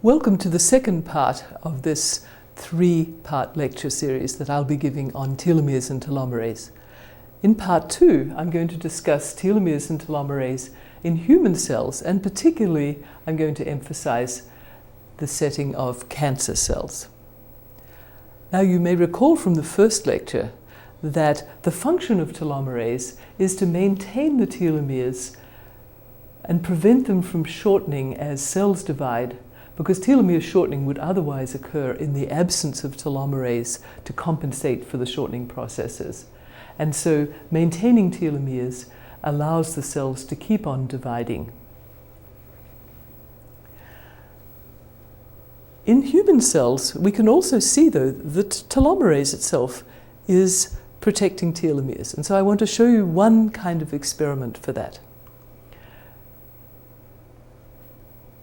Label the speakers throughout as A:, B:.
A: Welcome to the second part of this three-part lecture series that I'll be giving on telomeres and telomerase. In part 2, I'm going to discuss telomeres and telomerase in human cells, and particularly I'm going to emphasize the setting of cancer cells. Now, you may recall from the first lecture that the function of telomerase is to maintain the telomeres and prevent them from shortening as cells divide, because telomere shortening would otherwise occur in the absence of telomerase to compensate for the shortening processes. And so maintaining telomeres allows the cells to keep on dividing. In human cells, we can also see, though, that telomerase itself is protecting telomeres. And so I want to show you one kind of experiment for that.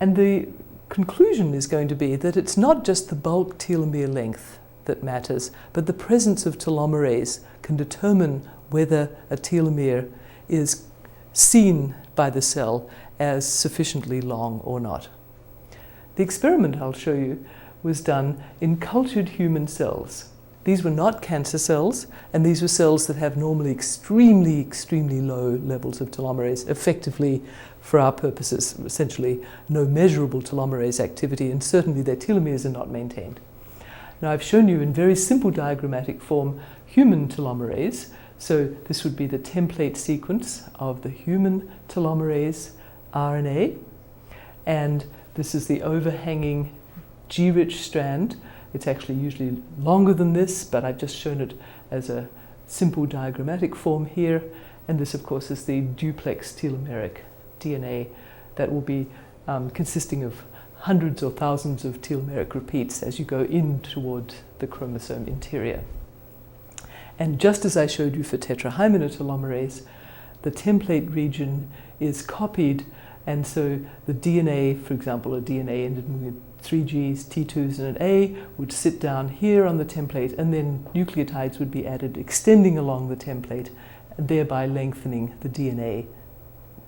A: And the conclusion is going to be that it's not just the bulk telomere length that matters, but the presence of telomerase can determine whether a telomere is seen by the cell as sufficiently long or not. The experiment I'll show you was done in cultured human cells. These were not cancer cells, and these were cells that have normally extremely low levels of telomerase, effectively, for our purposes, essentially no measurable telomerase activity, and certainly their telomeres are not maintained. Now, I've shown you in very simple diagrammatic form human telomerase. So this would be the template sequence of the human telomerase RNA, and this is the overhanging G-rich strand. It's actually usually longer than this, but I've just shown it as a simple diagrammatic form here. And this, of course, is the duplex telomeric DNA that will be consisting of hundreds or thousands of telomeric repeats as you go in toward the chromosome interior. And just as I showed you for tetrahymenotelomerase, the template region is copied, and so the DNA, for example, a DNA ended with 3 Gs, T2s, and an A would sit down here on the template, and then nucleotides would be added, extending along the template, and thereby lengthening the DNA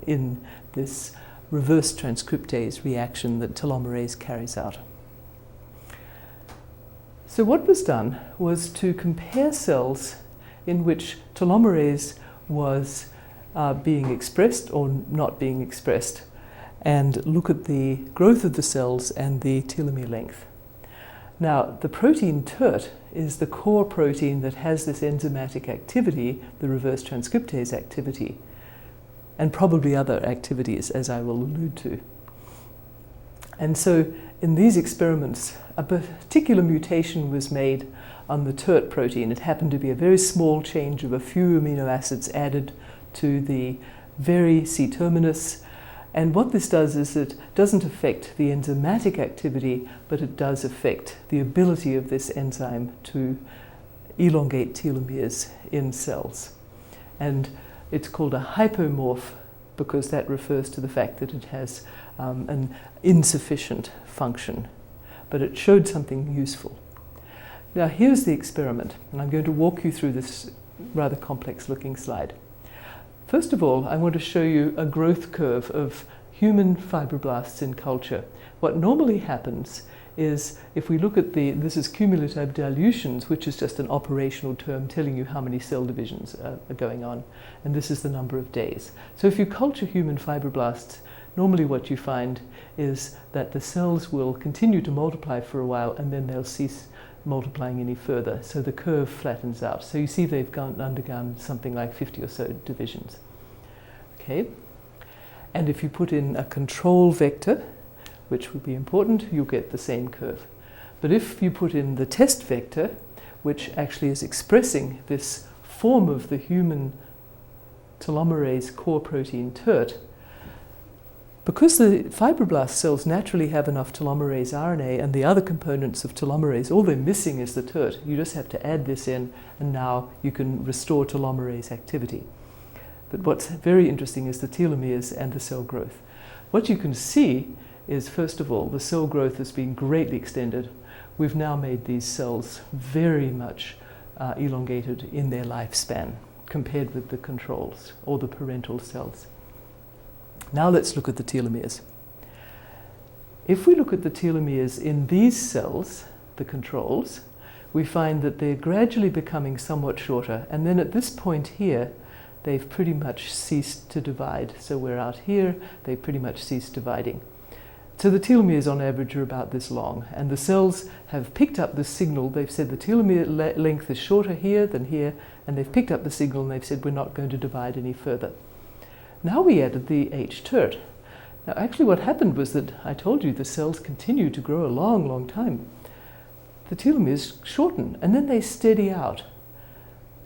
A: in this reverse transcriptase reaction that telomerase carries out. So what was done was to compare cells in which telomerase was being expressed or not being expressed, and look at the growth of the cells and the telomere length. Now, the protein TERT is the core protein that has this enzymatic activity, the reverse transcriptase activity, and probably other activities, as I will allude to. And so in these experiments, a particular mutation was made on the TERT protein. It happened to be a very small change of a few amino acids added to the very C-terminus. And what this does is it doesn't affect the enzymatic activity, but it does affect the ability of this enzyme to elongate telomeres in cells. And it's called a hypomorph because that refers to the fact that it has an insufficient function. But it showed something useful. Now, here's the experiment, and I'm going to walk you through this rather complex-looking slide. First of all, I want to show you a growth curve of human fibroblasts in culture. What normally happens is, if we look at this is cumulative dilutions, which is just an operational term telling you how many cell divisions are going on, and this is the number of days. So if you culture human fibroblasts, normally what you find is that the cells will continue to multiply for a while, and then they'll cease multiplying any further. So the curve flattens out. So you see they've undergone something like 50 or so divisions. Okay? And if you put in a control vector, which would be important, you'll get the same curve. But if you put in the test vector, which actually is expressing this form of the human telomerase core protein TERT, because the fibroblast cells naturally have enough telomerase RNA and the other components of telomerase, all they're missing is the TERT. You just have to add this in, and now you can restore telomerase activity. But what's very interesting is the telomeres and the cell growth. What you can see is, first of all, the cell growth has been greatly extended. We've now made these cells very much elongated in their lifespan compared with the controls or the parental cells. Now let's look at the telomeres. if we look at the telomeres in these cells, the controls, we find that they're gradually becoming somewhat shorter, and then at this point here, they've pretty much ceased to divide. So we're out here, they've pretty much ceased dividing. So the telomeres on average are about this long, and the cells have picked up this signal. They've said the telomere length is shorter here than here, and they've picked up the signal and they've said we're not going to divide any further. Now we added the HTER. Now actually what happened was that I told you the cells continue to grow a long, long time. The telomeres shorten and then they steady out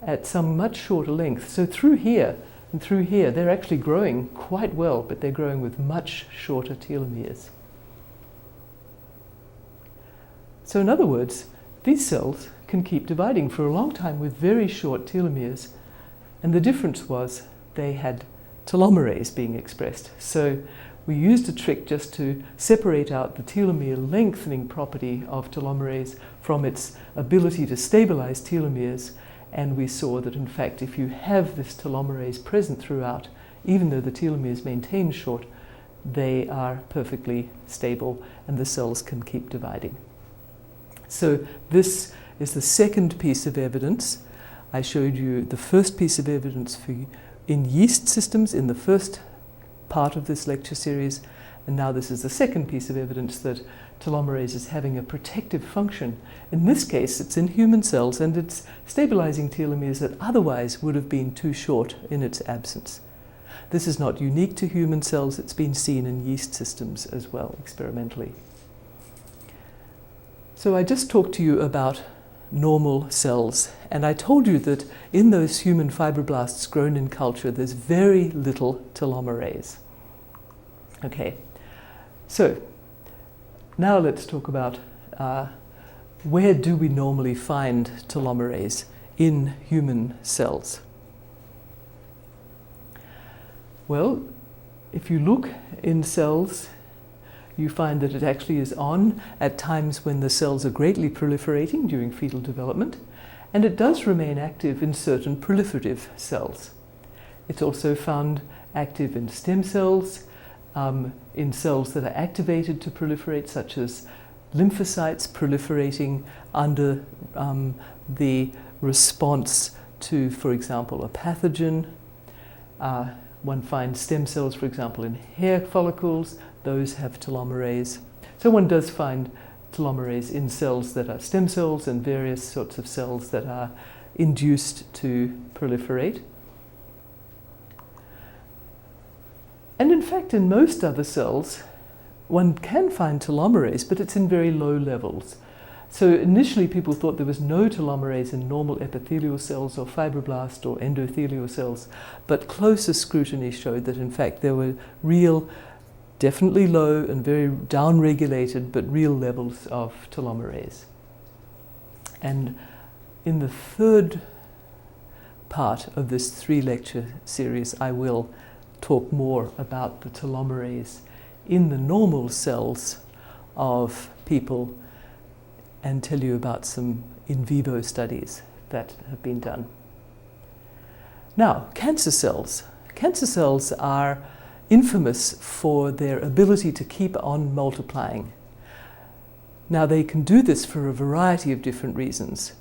A: at some much shorter length. So through here and through here they're actually growing quite well, but they're growing with much shorter telomeres. So in other words, these cells can keep dividing for a long time with very short telomeres, and the difference was they had telomerase being expressed. So we used a trick just to separate out the telomere lengthening property of telomerase from its ability to stabilize telomeres, and we saw that in fact if you have this telomerase present throughout, even though the telomeres maintain short, they are perfectly stable and the cells can keep dividing. So this is the second piece of evidence. I showed you the first piece of evidence in yeast systems in the first part of this lecture series, and now this is the second piece of evidence that telomerase is having a protective function. In this case, it's in human cells and it's stabilizing telomeres that otherwise would have been too short in its absence. This is not unique to human cells, it's been seen in yeast systems as well, experimentally. So I just talked to you about normal cells, and I told you that in those human fibroblasts grown in culture, there's very little telomerase. Okay, so now let's talk about where do we normally find telomerase in human cells? Well, if you look in cells, you find that it actually is on at times when the cells are greatly proliferating during fetal development, and it does remain active in certain proliferative cells. It's also found active in stem cells, in cells that are activated to proliferate, such as lymphocytes proliferating under the response to, for example, a pathogen. One finds stem cells, for example, in hair follicles. Those have telomerase. So one does find telomerase in cells that are stem cells and various sorts of cells that are induced to proliferate. And in fact, in most other cells, one can find telomerase, but it's in very low levels. So initially people thought there was no telomerase in normal epithelial cells or fibroblast or endothelial cells, but closer scrutiny showed that in fact there were real, definitely low and very downregulated, but real levels of telomerase. And in the third part of this 3-lecture series, I will talk more about the telomerase in the normal cells of people and tell you about some in vivo studies that have been done. Now, cancer cells. Cancer cells are infamous for their ability to keep on multiplying. Now, they can do this for a variety of different reasons.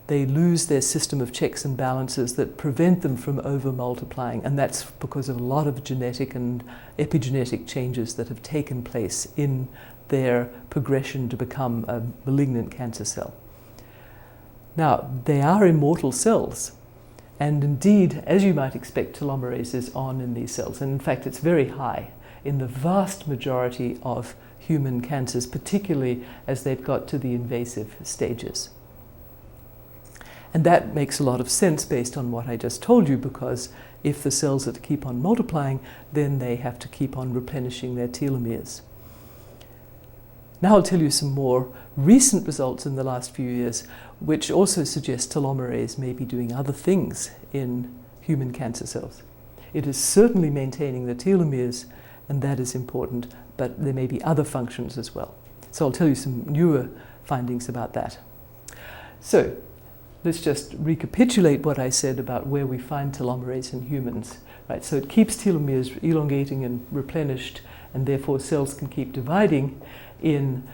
A: They lose their system of checks and balances that prevent them from over-multiplying, and that's because of a lot of genetic and epigenetic changes that have taken place in their progression to become a malignant cancer cell. Now, they are immortal cells, and indeed, as you might expect, telomerase is on in these cells, and in fact it's very high in the vast majority of human cancers, particularly as they've got to the invasive stages. And that makes a lot of sense based on what I just told you, because if the cells are to keep on multiplying, then they have to keep on replenishing their telomeres. Now I'll tell you some more recent results in the last few years, which also suggest telomerase may be doing other things in human cancer cells. It is certainly maintaining the telomeres, and that is important, but there may be other functions as well. So I'll tell you some newer findings about that. So, let's just recapitulate what I said about where we find telomerase in humans. Right? So it keeps telomeres elongating and replenished, and therefore cells can keep dividing in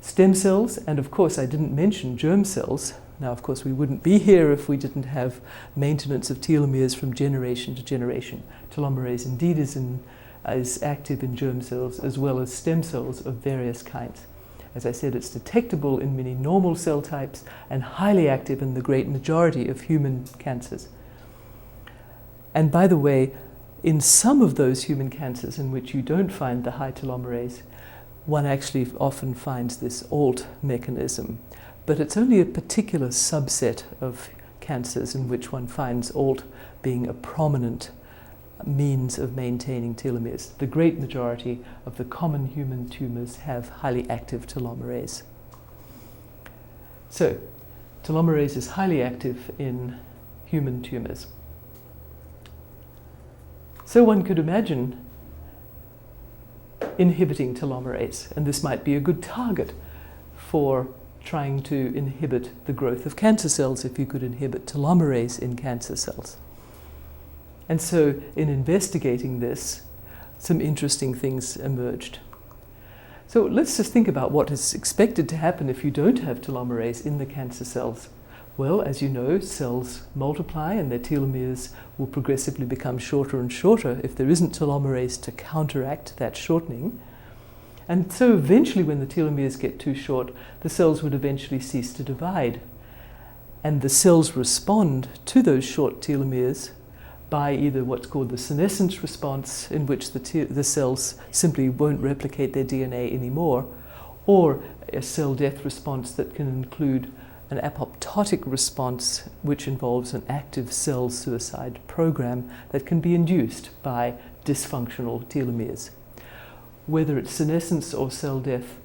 A: stem cells, and of course I didn't mention germ cells. Now, of course, we wouldn't be here if we didn't have maintenance of telomeres from generation to generation. Telomerase indeed is active in germ cells as well as stem cells of various kinds. As I said, it's detectable in many normal cell types and highly active in the great majority of human cancers. And by the way, in some of those human cancers in which you don't find the high telomerase, one actually often finds this alt mechanism. But it's only a particular subset of cancers in which one finds alt being a prominent means of maintaining telomeres. The great majority of the common human tumors have highly active telomerase. So, telomerase is highly active in human tumors. So one could imagine inhibiting telomerase, and this might be a good target for trying to inhibit the growth of cancer cells if you could inhibit telomerase in cancer cells. And so in investigating this, some interesting things emerged. So let's just think about what is expected to happen if you don't have telomerase in the cancer cells. Well, as you know, cells multiply and their telomeres will progressively become shorter and shorter if there isn't telomerase to counteract that shortening. And so eventually when the telomeres get too short, the cells would eventually cease to divide. And the cells respond to those short telomeres by either what's called the senescence response, in which the cells simply won't replicate their DNA anymore, or a cell death response that can include an apoptotic response, which involves an active cell suicide program that can be induced by dysfunctional telomeres. Whether it's senescence or cell death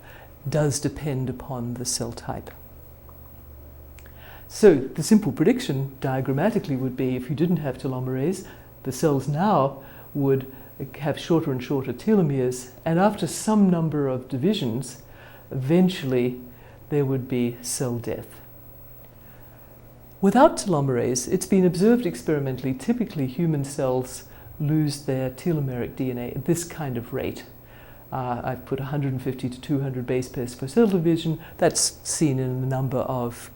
A: does depend upon the cell type. So the simple prediction diagrammatically would be if you didn't have telomerase, the cells now would have shorter and shorter telomeres, and after some number of divisions, eventually there would be cell death. Without telomerase, it's been observed experimentally, typically human cells lose their telomeric DNA at this kind of rate. I've put 150 to 200 base pairs per cell division. That's seen in a number of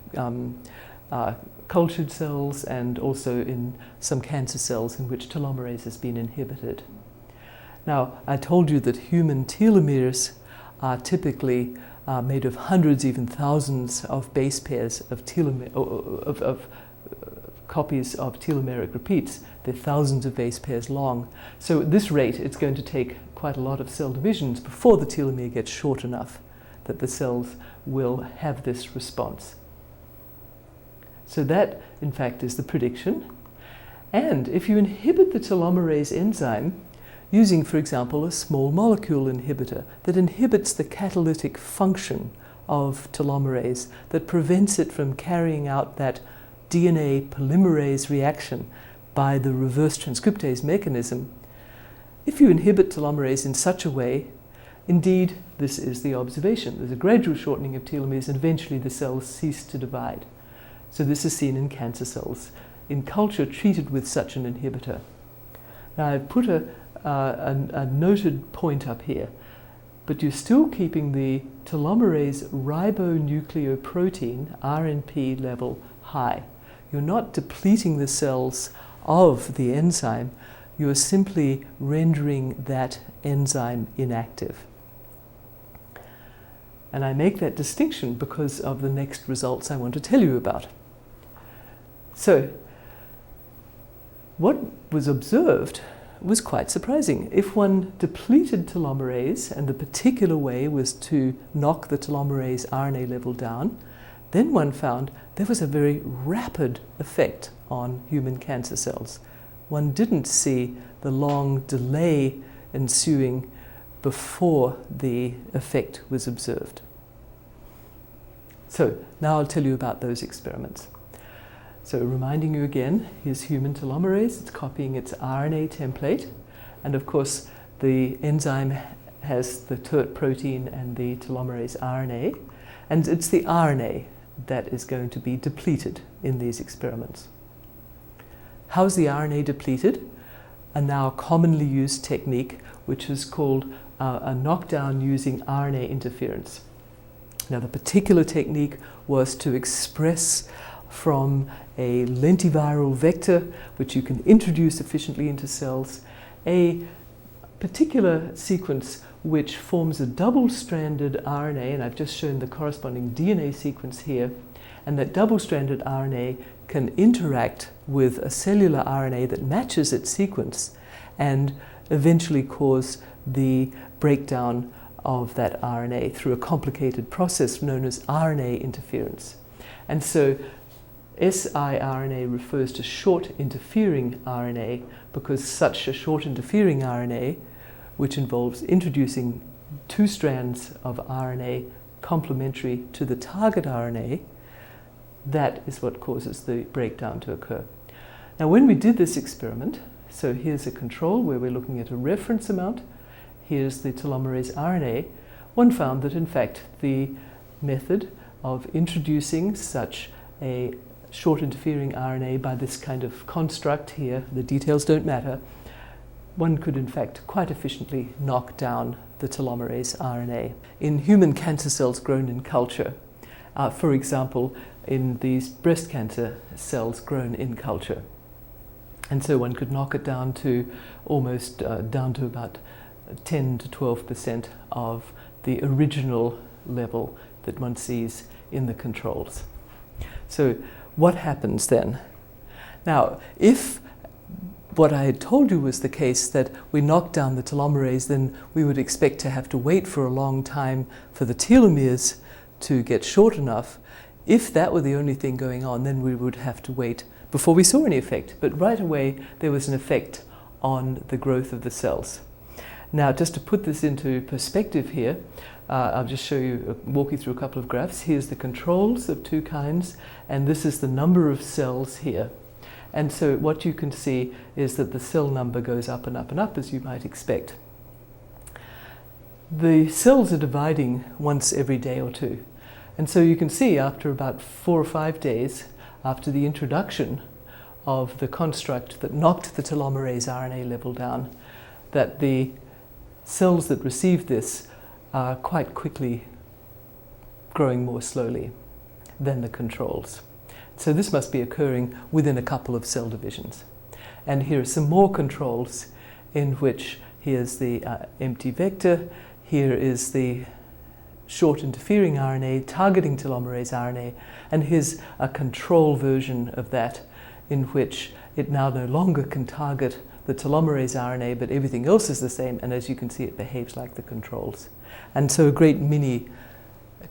A: cultured cells and also in some cancer cells in which telomerase has been inhibited. Now, I told you that human telomeres are typically made of hundreds, even thousands of base pairs of copies of telomeric repeats. They're thousands of base pairs long. So at this rate, it's going to take quite a lot of cell divisions before the telomere gets short enough that the cells will have this response. So that, in fact, is the prediction. And if you inhibit the telomerase enzyme, using, for example, a small molecule inhibitor that inhibits the catalytic function of telomerase, that prevents it from carrying out that DNA polymerase reaction by the reverse transcriptase mechanism, if you inhibit telomerase in such a way, indeed, this is the observation. There's a gradual shortening of telomeres and eventually the cells cease to divide. So this is seen in cancer cells in culture treated with such an inhibitor. Now I've put a noted point up here, but you're still keeping the telomerase ribonucleprotein, RNP, level high. You're not depleting the cells of the enzyme, you're simply rendering that enzyme inactive. And I make that distinction because of the next results I want to tell you about. So, what was observed was quite surprising. If one depleted telomerase, and the particular way was to knock the telomerase RNA level down, then one found there was a very rapid effect on human cancer cells. One didn't see the long delay ensuing before the effect was observed. So now I'll tell you about those experiments. So reminding you again, here's human telomerase. It's copying its RNA template. And of course, the enzyme has the TERT protein and the telomerase RNA. And it's the RNA that is going to be depleted in these experiments. How's the RNA depleted? A now commonly used technique, which is called a knockdown using RNA interference. Now, the particular technique was to express from a lentiviral vector, which you can introduce efficiently into cells, a particular sequence which forms a double-stranded RNA, and I've just shown the corresponding DNA sequence here, and that double-stranded RNA can interact with a cellular RNA that matches its sequence and eventually cause the breakdown of that RNA through a complicated process known as RNA interference. And so siRNA refers to short interfering RNA because such a short interfering RNA, which involves introducing two strands of RNA complementary to the target RNA, that is what causes the breakdown to occur. Now, when we did this experiment, so here's a control where we're looking at a reference amount, here's the telomerase RNA, one found that in fact the method of introducing such a short interfering RNA by this kind of construct here, the details don't matter, one could in fact quite efficiently knock down the telomerase RNA. In human cancer cells grown in culture, for example, in these breast cancer cells grown in culture. And so one could knock it down to almost down to about 10 to 12% of the original level that one sees in the controls. So what happens then? Now, if what I had told you was the case, that we knock down the telomerase, then we would expect to have to wait for a long time for the telomeres to get short enough. If that were the only thing going on, then we would have to wait before we saw any effect. But right away, there was an effect on the growth of the cells. Now, just to put this into perspective here, I'll just show you, walk you through a couple of graphs. Here's the controls of two kinds, and this is the number of cells here. And so what you can see is that the cell number goes up and up and up, as you might expect. The cells are dividing once every day or two. And so you can see after about 4 or 5 days, after the introduction of the construct that knocked the telomerase RNA level down, that the cells that receive this are quite quickly growing more slowly than the controls. So this must be occurring within a couple of cell divisions. And here are some more controls in which here's the empty vector, here is the short interfering RNA targeting telomerase RNA, and here's a control version of that in which it now no longer can target the telomerase RNA, but everything else is the same, and as you can see, it behaves like the controls. And so a great many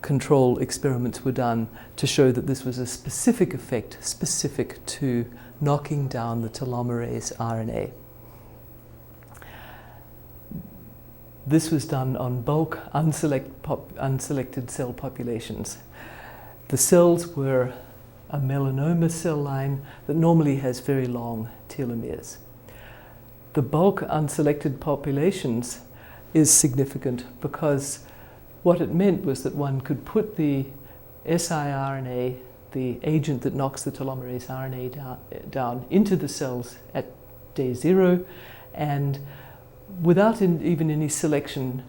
A: control experiments were done to show that this was a specific effect, specific to knocking down the telomerase RNA. This was done on bulk unselected cell populations. The cells were a melanoma cell line that normally has very long telomeres. The bulk unselected populations is significant because what it meant was that one could put the siRNA, the agent that knocks the telomerase RNA down into the cells at day 0, and without even any selection,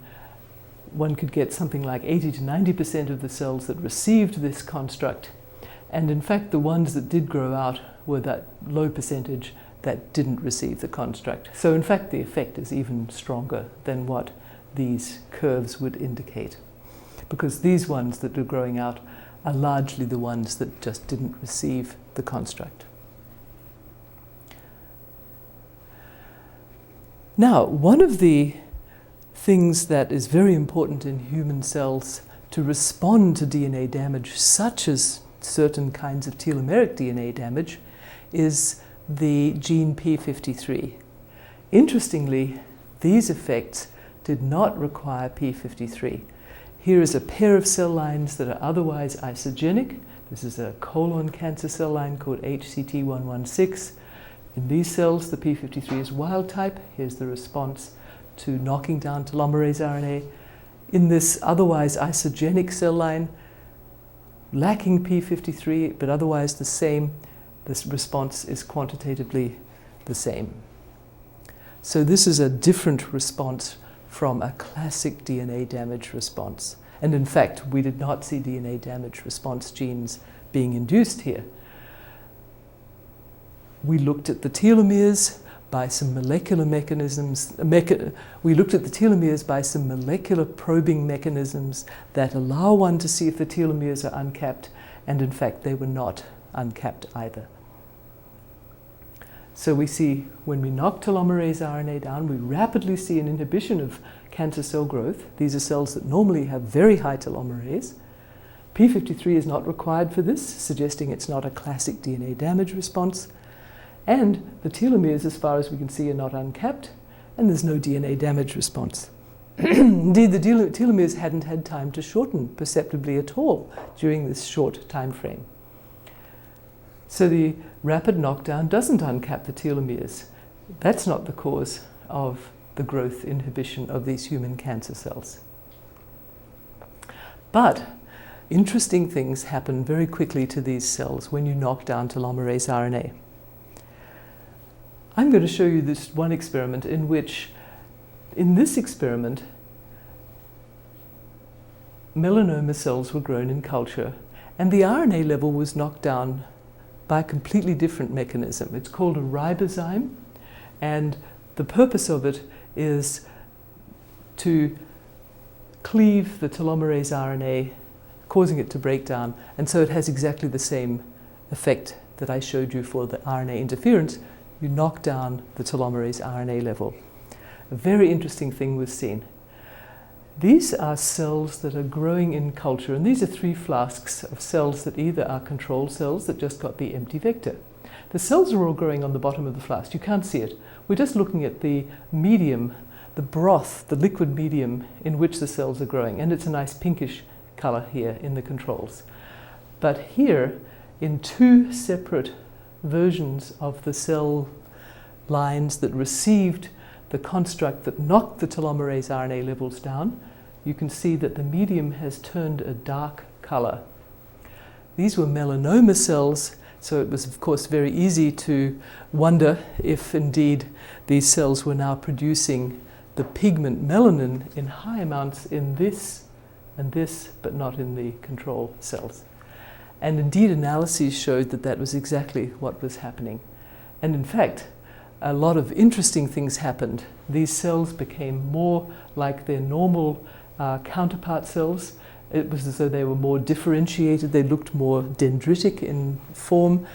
A: one could get something like 80 to 90% of the cells that received this construct. And in fact, the ones that did grow out were that low percentage that didn't receive the construct. So in fact, the effect is even stronger than what these curves would indicate, because these ones that are growing out are largely the ones that just didn't receive the construct. Now, one of the things that is very important in human cells to respond to DNA damage, such as certain kinds of telomeric DNA damage, is the gene p53. Interestingly, these effects did not require p53. Here is a pair of cell lines that are otherwise isogenic. This is a colon cancer cell line called HCT116. In these cells, the p53 is wild type. Here's the response to knocking down telomerase RNA. In this otherwise isogenic cell line, lacking p53, but otherwise the same. This response is quantitatively the same. So this is a different response from a classic DNA damage response. And in fact, we did not see DNA damage response genes being induced here. We looked at the telomeres by some molecular mechanisms. We looked at the telomeres by some molecular probing mechanisms that allow one to see if the telomeres are uncapped, and in fact they were not uncapped either. So we see when we knock telomerase RNA down, we rapidly see an inhibition of cancer cell growth. These are cells that normally have very high telomerase. p53 is not required for this, suggesting it's not a classic DNA damage response. And the telomeres, as far as we can see, are not uncapped, and there's no DNA damage response. Indeed, the telomeres hadn't had time to shorten perceptibly at all during this short time frame. So the rapid knockdown doesn't uncap the telomeres. That's not the cause of the growth inhibition of these human cancer cells. But interesting things happen very quickly to these cells when you knock down telomerase RNA. I'm going to show you this one experiment in which, in this experiment, melanoma cells were grown in culture, and the RNA level was knocked down by a completely different mechanism. It's called a ribozyme, and the purpose of it is to cleave the telomerase RNA, causing it to break down, and so it has exactly the same effect that I showed you for the RNA interference. You knock down the telomerase RNA level. A very interesting thing was seen. These are cells that are growing in culture, and these are 3 flasks of cells that either are control cells that just got the empty vector. The cells are all growing on the bottom of the flask. You can't see it. We're just looking at the medium, the broth, the liquid medium in which the cells are growing, and it's a nice pinkish color here in the controls. But here, in 2 separate versions of the cell lines that received the construct that knocked the telomerase RNA levels down, you can see that the medium has turned a dark color. These were melanoma cells, so it was of course very easy to wonder if indeed these cells were now producing the pigment melanin in high amounts in this and this, but not in the control cells. And indeed analyses showed that that was exactly what was happening. And in fact, a lot of interesting things happened. These cells became more like their normal counterpart cells. It was as though they were more differentiated. They looked more dendritic in form,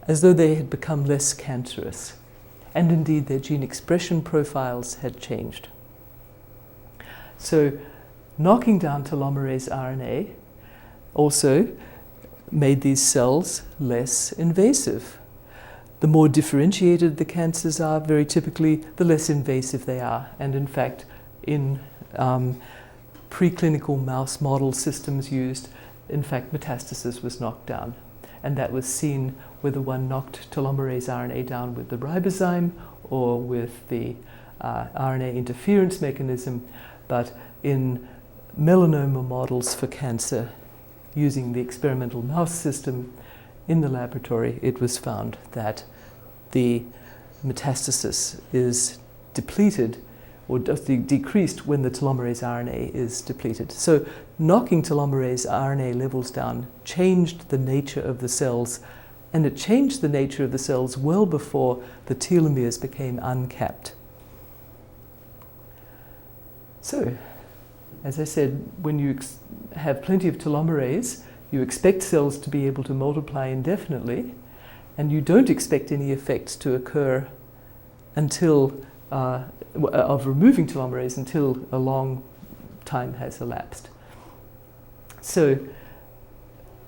A: as though they had become less cancerous. And indeed, their gene expression profiles had changed. So knocking down telomerase RNA also made these cells less invasive. The more differentiated the cancers are, very typically, the less invasive they are. And in fact, in preclinical mouse model systems used, in fact, metastasis was knocked down. And that was seen whether one knocked telomerase RNA down with the ribozyme or with the RNA interference mechanism. But in melanoma models for cancer, using the experimental mouse system in the laboratory, it was found that the metastasis is depleted or decreased when the telomerase RNA is depleted. So knocking telomerase RNA levels down changed the nature of the cells, and it changed the nature of the cells well before the telomeres became uncapped. So, as I said, when you have plenty of telomerase, you expect cells to be able to multiply indefinitely, and you don't expect any effects to occur until of removing telomerase until a long time has elapsed. So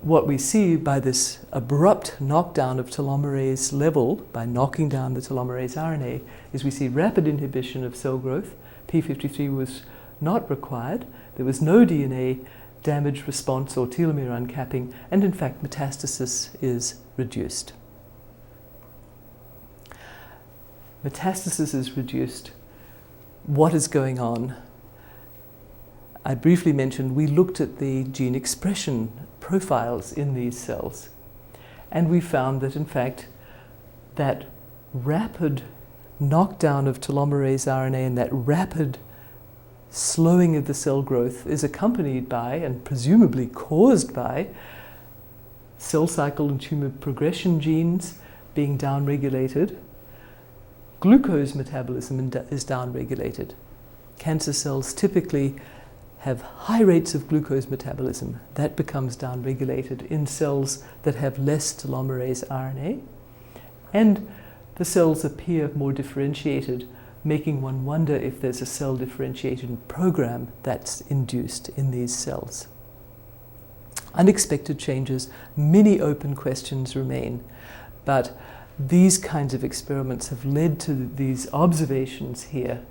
A: what we see by this abrupt knockdown of telomerase level, by knocking down the telomerase RNA, is we see rapid inhibition of cell growth. p53 was not required. There was no DNA damage response or telomere uncapping, and in fact metastasis is reduced. Metastasis is reduced. What is going on? I briefly mentioned we looked at the gene expression profiles in these cells. And we found that, in fact, that rapid knockdown of telomerase RNA and that rapid slowing of the cell growth is accompanied by, and presumably caused by, cell cycle and tumor progression genes being downregulated. Glucose metabolism is downregulated. Cancer cells typically have high rates of glucose metabolism. That becomes downregulated in cells that have less telomerase RNA. And the cells appear more differentiated, making one wonder if there's a cell differentiation program that's induced in these cells. Unexpected changes, many open questions remain, but these kinds of experiments have led to these observations here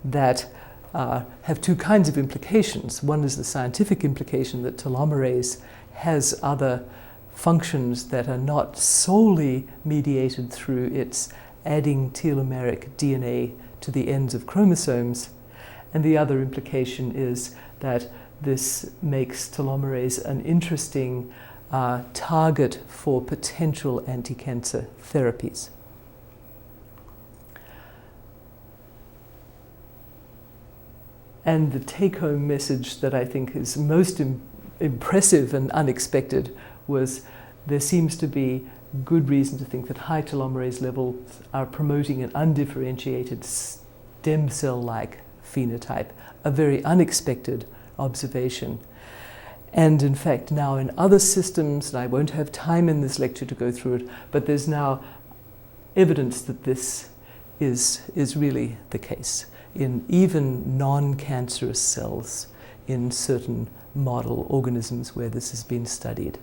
A: that have two kinds of implications. One is the scientific implication that telomerase has other functions that are not solely mediated through its adding telomeric DNA to the ends of chromosomes. And the other implication is that this makes telomerase an interesting target for potential anti-cancer therapies. And the take-home message that I think is most impressive and unexpected was there seems to be good reason to think that high telomerase levels are promoting an undifferentiated stem cell-like phenotype, a very unexpected observation. And in fact, now in other systems, and I won't have time in this lecture to go through it, but there's now evidence that this is really the case in even non-cancerous cells in certain model organisms where this has been studied.